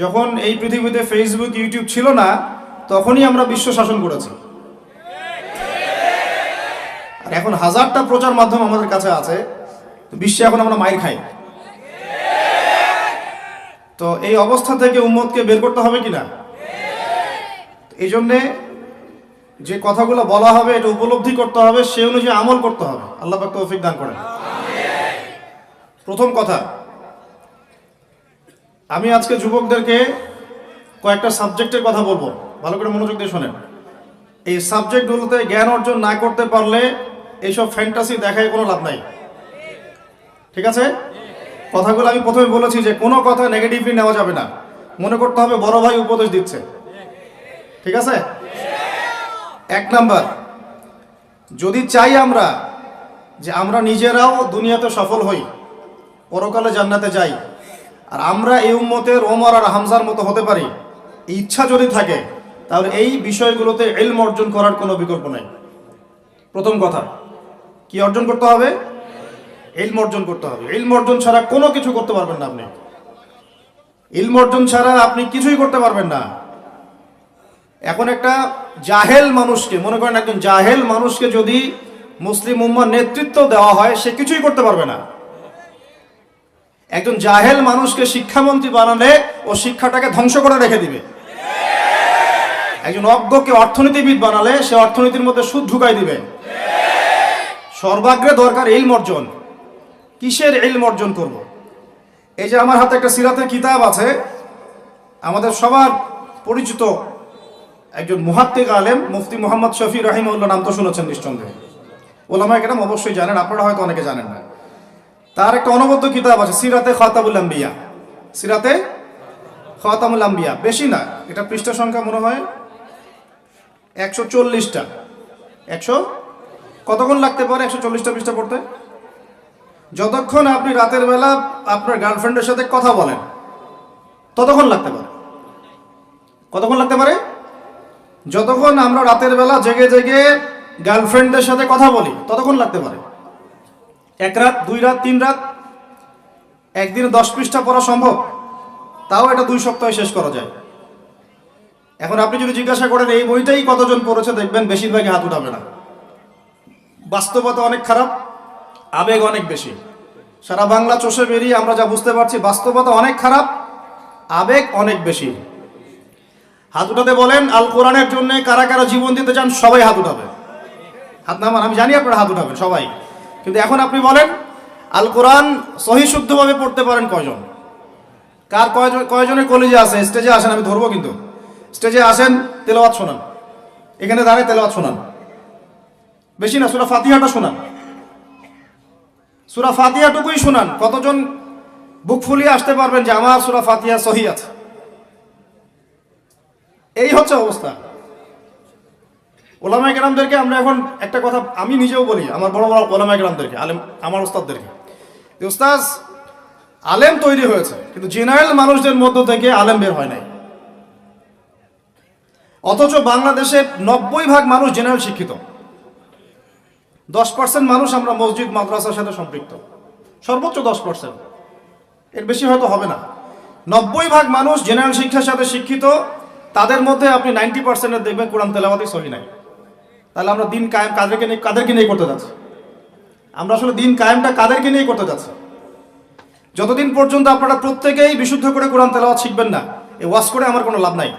যখন এই পৃথিবীতে ফেসবুক ইউটিউব ছিল না, তখনই আমরা বিশ্ব শাসন করেছি। আর এখন হাজারটা প্রচার মাধ্যম আমাদের কাছে আছে, বিশ্বে এখন আমরা মাইর খাই। তো এই অবস্থা থেকে উম্মতকে বের করতে হবে কিনা? এই জন্যে যে কথাগুলো বলা হবে এটা উপলব্ধি করতে হবে, সে অনুযায়ী আমল করতে হবে। আল্লাহ পাক তৌফিক দান করেন। প্রথম কথা, আমি আজকে যুবকদেরকে কয়েকটা সাবজেক্টের কথা বলবো, ভালো করে মনোযোগ দিয়ে শোনেন। এই সাবজেক্টগুলোতে জ্ঞান অর্জন না করতে পারলে এইসব ফ্যান্টাসি দেখায় কোনো লাভ নাই, ঠিক আছে? কথাগুলো আমি প্রথমে বলেছি যে কোনো কথা নেগেটিভলি নেওয়া যাবে না, মনে করতে হবে বড় ভাই উপদেশ দিচ্ছে, ঠিক আছে? এক নাম্বার, যদি চাই আমরা যে আমরা নিজেরাও দুনিয়াতে সফল হই, পরকালে জান্নাতে যাই, আর আমরা এই উম্মতের ওমর আর হামজার মতো হতে পারি, এই ইচ্ছা যদি থাকে, তাহলে এই বিষয়গুলোতে ইলম অর্জন করার কোনো বিকল্প নাই। প্রথম কথা, কি অর্জন করতে হবে? ইলম অর্জন করতে হবে। ইলম অর্জন ছাড়া কোনো কিছু করতে পারবেন না আপনি। ইলম অর্জন ছাড়া আপনি কিছুই করতে পারবেন না। এখন একটা জাহেল মানুষকে, মনে করেন একজন জাহেল মানুষকে যদি মুসলিম উম্মার নেতৃত্ব দেওয়া হয়, সে কিছুই করতে পারবে না। একজন জাহেল মানুষকে শিক্ষামন্ত্রী বানালে ও শিক্ষাটাকে ধ্বংস করে রেখে দিবে। একজন অজ্ঞকে অর্থনীতিবিদ বানালে সে অর্থনীতির মধ্যে সুদ ঢুকাই দিবে। সর্বাগ্রে দরকার ইলম অর্জন। কিসের ইলম অর্জন করব? এই যে আমার হাতে একটা সিরাতের কিতাব আছে, আমাদের সবার পরিচিত একজন মুহাদ্দিক আলেম মুফতি মুহাম্মদ শফি রাহিমাহুল্লাহ, নাম তো শুনেছেন নিঃসন্দেহে, ওলামায়ে কেরাম অবশ্যই জানেন, আপনারা হয়তো অনেকে জানেন না। তার একটা অনবদ্য কিতাব আছে, সিরাতে খাতামুল আম্বিয়া। সিরাতে খাতামুল আম্বিয়া, বেশি না, এটা পৃষ্ঠা সংখ্যা মনে হয় 140টা। 100 কতক্ষণ লাগতে পারে 140টা পৃষ্ঠা পড়তে? যতক্ষণ আপনি রাতের বেলা আপনার গার্লফ্রেন্ডের সাথে কথা বলেন ততক্ষণ লাগতে পারে। কতক্ষণ লাগতে পারে? যতক্ষণ আমরা রাতের বেলা জেগে জেগে গার্লফ্রেন্ডের সাথে কথা বলি ততক্ষণ লাগতে পারে। 1 রাত, 2 রাত, 3 রাত, একদিনে 10 পৃষ্ঠা পড়া সম্ভব? তাও এটা 2 সপ্তাহে শেষ করা যায়। এখন আপনি যদি জিজ্ঞাসা করেন এই বইটাই কতজন পড়েছে, দেখবেন বেশিরভাগই হাত উঠাবে না। বাস্তবতা অনেক খারাপ, আবেগ অনেক বেশি। সারা বাংলা চষে বেরিয়ে আমরা যা বুঝতে পারছি, বাস্তবতা অনেক খারাপ, আবেগ অনেক বেশি। হাত উঠাতে বলেন, আল কোরআনের জন্য কারা কারা জীবন দিতে চান সবাই হাত উঠাবে। হাত নামান, আমি জানি আপনারা হাত উঠাবেন সবাই, কিন্তু এখন আপনি বলেন আল কোরআন সহি শুদ্ধভাবে পড়তে পারেন কয়জন? কয়জনের কলেজে আছে? স্টেজে আসেন, আমি ধরবো কিন্তু। স্টেজে আসেন, তেলাওয়াত শোনান, এখানে দাঁড়িয়ে তেলাওয়াত শোনান। বেশি না, সূরা ফাতিহাটা শোনান, সূরা ফাতিহাটুকুই শোনান। কতজন বুক ফুলিয়ে আসতে পারবেন যে আমার সূরা ফাতিহা সহি আছে? এই হচ্ছে অবস্থা। ওলামায়ে কেরামদেরকে আমরা এখন একটা কথা আমি নিজেও বলি, আমার বড় বড় ওলামায়ে কেরামদেরকে, আলেম, আমার ওস্তাদদেরকে, ওস্তাদ আলেম তৈরি হয়েছে, কিন্তু জেনারেল মানুষদের মধ্য থেকে আলেম বের হয় নাই। অথচ বাংলাদেশে 90% মানুষ জেনারেল শিক্ষিত, 10% মানুষ আমরা মসজিদ মাদ্রাসার সাথে সম্পৃক্ত, সর্বোচ্চ 10%, এর বেশি হয়তো হবে না। 90% মানুষ জেনারেল শিক্ষার সাথে শিক্ষিত, তাদের মধ্যে আপনি 90% দেখবেন কোরআন তেলাওয়াতই সহি নাই। তাহলে আমরা দিন কায়েম কাদেরকে নিয়ে করতে যাচ্ছি? আমরা আসলে দিন কায়েমটা কাদেরকে নিয়ে করতে যাচ্ছি? যতদিন পর্যন্ত আপনারা প্রত্যেকেই বিশুদ্ধ করে কোরআন তেলাওয়াত শিখবেন না, এই ওয়াজ করে আমার কোনো লাভ নাই।